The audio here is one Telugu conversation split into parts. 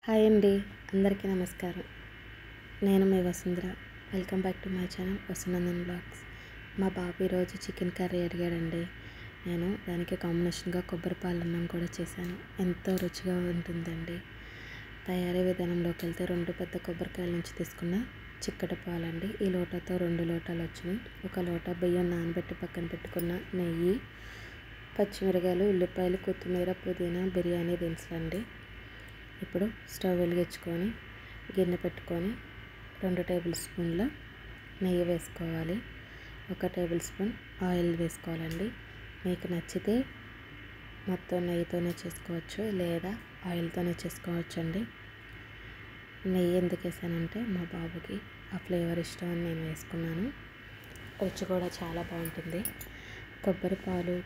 హాయ్ అండి, అందరికీ నమస్కారం. నేను మీ Vasundhara. Welcome back to my channel Vasunandan blogs. మా బాబు ఈరోజు చికెన్ కర్రీ అడిగాడండి. నేను దానికి కాంబినేషన్గా కొబ్బరి పాలన్నం కూడా చేశాను. ఎంతో రుచిగా ఉంటుందండి. తయారీ విధానంలోకి వెళ్తే 2 పెద్ద కొబ్బరికాయల నుంచి తీసుకున్న చిక్కటి పాలండి. ఈ లోటాతో 2 లోటాలు వచ్చినాయి. 1 లోటా బియ్యం నానబెట్టి పక్కన పెట్టుకున్న నెయ్యి, పచ్చిమిరకాయలు, ఉల్లిపాయలు, కొత్తిమీర, పుదీనా, బిర్యానీ దినుసులండి. ఇప్పుడు స్టవ్ వెలిగించుకొని గిన్నె పెట్టుకొని 2 టేబుల్ స్పూన్ల నెయ్యి వేసుకోవాలి. 1 టేబుల్ స్పూన్ ఆయిల్ వేసుకోవాలండి. మీకు నచ్చితే మొత్తం నెయ్యితోనే చేసుకోవచ్చు, లేదా ఆయిల్తోనే చేసుకోవచ్చండి. నెయ్యి ఎందుకు వేసానంటే మా బాబుకి ఆ ఫ్లేవర్ ఇష్టం అని నేను వేసుకున్నాను. రుచి కూడా చాలా బాగుంటుంది. కొబ్బరి పాలు,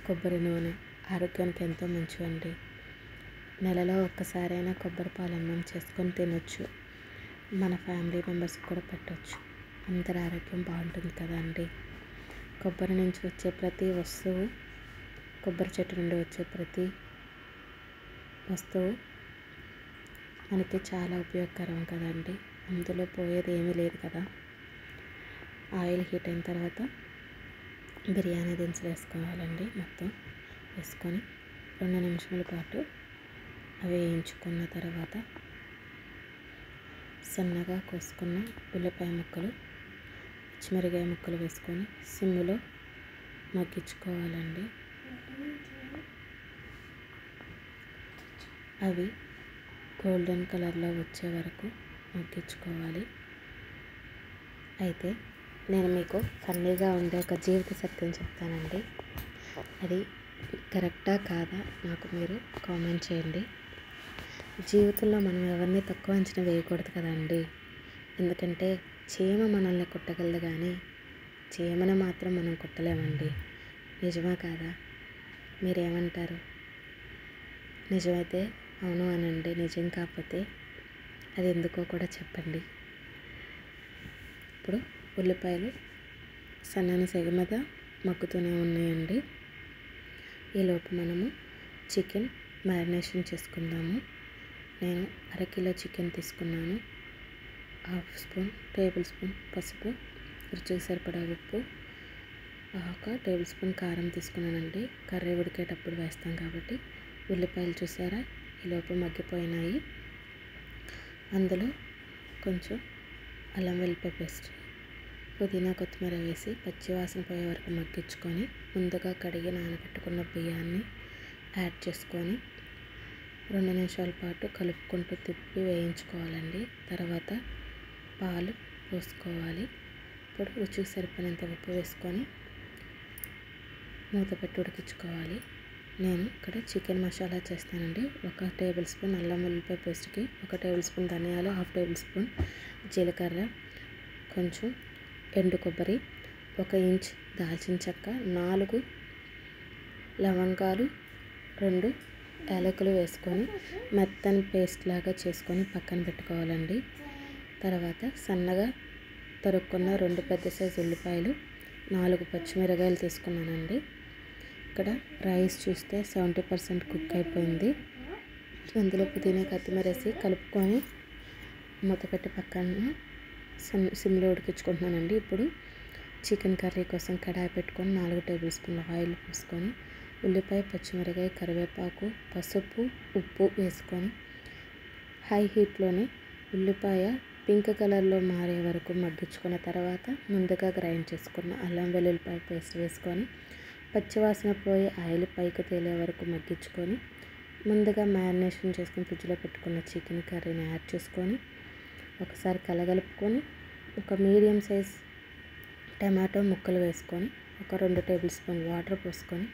కొబ్బరి నూనె ఆరోగ్యానికి ఎంతో మంచివండి. నెలలో ఒక్కసారైనా కొబ్బరి పాలన్నం చేసుకొని తినొచ్చు. మన ఫ్యామిలీ మెంబర్స్కి కూడా పెట్టవచ్చు. అందరి ఆరోగ్యం బాగుంటుంది కదా అండి. కొబ్బరి నుంచి వచ్చే ప్రతి వస్తువు, కొబ్బరి చెట్టు నుండి వచ్చే ప్రతి వస్తువు మనకి చాలా ఉపయోగకరం కదండి. అందులో పోయేది ఏమీ లేదు కదా. ఆయిల్ హీట్ అయిన తర్వాత బిర్యానీ దినుసులు వేసుకోవాలండి. మొత్తం వేసుకొని 2 నిమిషాల పాటు అవి వేయించుకున్న తర్వాత సన్నగా కోసుకున్న ఉల్లిపాయ ముక్కలు, పచ్చిమిరకాయ ముక్కలు వేసుకొని సిమ్లో మగ్గించుకోవాలండి. అవి గోల్డెన్ కలర్లో వచ్చే వరకు మగ్గించుకోవాలి. అయితే నేను మీకు ఫన్నీగా ఉండే ఒక జీవిత సత్యం చెప్తానండి. అది కరెక్టా కాదా నాకు మీరు కామెంట్ చేయండి. జీవితంలో మనం ఎవరిని తక్కువ అంచనా వేయకూడదు కదండి. ఎందుకంటే చీమ మనల్ని కుట్టగలదు, కానీ చీమను మాత్రం మనం కుట్టలేమండి. నిజమా కాదా? మీరేమంటారు? నిజమైతే అవును అనండి, నిజం కాకపోతే అది ఎందుకో కూడా చెప్పండి. ఇప్పుడు ఉల్లిపాయలు సన్నని సెగ మీద మగ్గుతూనే ఉన్నాయండి. ఈలోపు మనము చికెన్ మ్యారినేషన్ చేసుకుందాము. నేను 1/2 కిలో చికెన్ తీసుకున్నాను. 1/2 టేబుల్ స్పూన్ పసుపు, రుచికి సరిపడా ఉప్పు, 1 టేబుల్ స్పూన్ కారం తీసుకున్నానండి. కర్రీ ఉడికేటప్పుడు వేస్తాం కాబట్టి. ఉల్లిపాయలు చూసారా, ఈలోపు మగ్గిపోయినాయి. అందులో కొంచెం అల్లం వెల్లిపాయ పేస్ట్, పుదీనా, కొత్తిమీర వేసి పచ్చివాసన పోయే వరకు మగ్గించుకొని ముందుగా కడిగి నానబెట్టుకున్న బియ్యాన్ని యాడ్ చేసుకొని 2 నిమిషాల పాటు కలుపుకుంటూ తిప్పి వేయించుకోవాలండి. తర్వాత పాలు పోసుకోవాలి. ఇప్పుడు రుచికి సరిపోయినంత ఉప్పు వేసుకొని మూత పెట్టి ఉడికించుకోవాలి. నేను ఇక్కడ చికెన్ మసాలా చేస్తానండి. 1 టేబుల్ స్పూన్ అల్లం వెల్లిపాయ పేస్ట్కి 1 టేబుల్ స్పూన్ ధనియాలు, 1/2 టేబుల్ స్పూన్ జీలకర్ర, కొంచెం ఎండు కొబ్బరి, 1 ఇంచ్ దాల్చిన చెక్క, 4 లవంగాలు, 2 యాలకులు వేసుకొని మెత్తని పేస్ట్ లాగా చేసుకొని పక్కన పెట్టుకోవాలండి. తర్వాత సన్నగా తరుక్కున్న 2 పెద్ద సైజు ఉల్లిపాయలు, 4 పచ్చిమిరకాయలు తీసుకున్నానండి. ఇక్కడ రైస్ చూస్తే 70% కుక్ అయిపోయింది. అందులో పుదీనా, కొత్తిమీర వేసి కలుపుకొని మూత పెట్టి పక్కన సిమ్లో ఉడికించుకుంటున్నానండి. ఇప్పుడు చికెన్ కర్రీ కోసం కడాయి పెట్టుకొని 4 టేబుల్ స్పూన్ల ఆయిల్ పోసుకొని ఉల్లిపాయ, పచ్చిమిరకాయ, కరివేపాకు, పసుపు, ఉప్పు వేసుకొని హై హీట్లోనే ఉల్లిపాయ పింక్ కలర్లో మారే వరకు మగ్గించుకున్న తర్వాత ముందుగా గ్రైండ్ చేసుకున్న అల్లం వెల్లుల్లిపాయ పేస్ట్ వేసుకొని పచ్చివాసన పోయి ఆయిల్ పైకి తేలే వరకు మగ్గించుకొని ముందుగా మ్యారినేషన్ చేసుకుని ఫ్రిడ్జ్లో పెట్టుకున్న చికెన్ కర్రీని యాడ్ చేసుకొని ఒకసారి కలగలుపుకొని 1 మీడియం సైజ్ టమాటో ముక్కలు వేసుకొని 2 టేబుల్ స్పూన్ వాటర్ పోసుకొని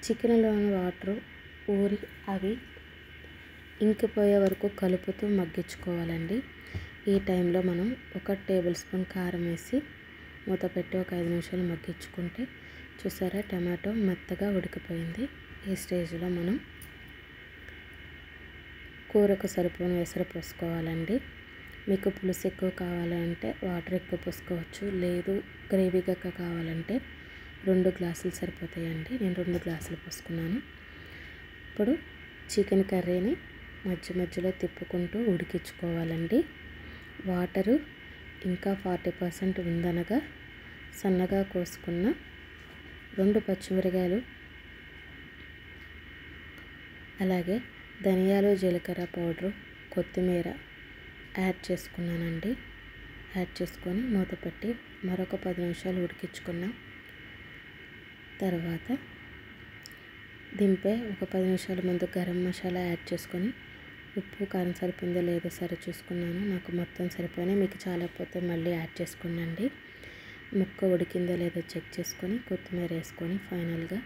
చికెన్లోని వాటర్ ఊరి అవి ఇంకిపోయే వరకు కలుపుతూ మగ్గించుకోవాలండి. ఈ టైంలో మనం 1 టేబుల్ స్పూన్ కారం వేసి మూత పెట్టి 5 నిమిషాలు మగ్గించుకుంటే చూసారా, టమాటో మెత్తగా ఉడికిపోయింది. ఈ స్టేజ్లో మనం కూరకు సరిపోని ఎసరు పోసుకోవాలండి. మీకు పులుసు ఎక్కువ కావాలంటే వాటర్ ఎక్కువ పోసుకోవచ్చు, లేదు గ్రేవీగా కావాలంటే 2 గ్లాసులు సరిపోతాయండి. నేను 2 గ్లాసులు పోసుకున్నాను. ఇప్పుడు చికెన్ కర్రీని మధ్య మధ్యలో తిప్పుకుంటూ ఉడికించుకోవాలండి. వాటరు ఇంకా 40% ఉందనగా సన్నగా కోసుకున్న 2 పచ్చిమిరకాయలు, అలాగే ధనియాలు, జీలకర్ర పౌడరు, కొత్తిమీర యాడ్ చేసుకున్నానండి. యాడ్ చేసుకొని మూత పెట్టి మరొక 10 నిమిషాలు ఉడికించుకున్నాం. తర్వాత దింపే ఒక 10 నిమిషాల ముందు గరం మసాలా యాడ్ చేసుకొని ఉప్పు కారం సరిపోయిందో లేదో సరి చూసుకున్నాను. నాకు మొత్తం సరిపోయినాయి. మీకు చాలకపోతే మళ్ళీ యాడ్ చేసుకోండి. ముక్క ఉడికిందో లేదో చెక్ చేసుకొని కొత్తిమీర వేసుకొని ఫైనల్గా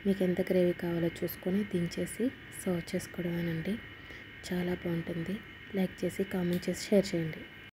మీకు ఎంత గ్రేవీ కావాలో చూసుకొని దించేసి సర్వ్ చేసుకోవడమేనండి. చాలా బాగుంటుంది. లైక్ చేసి కామెంట్ చేసి షేర్ చేయండి.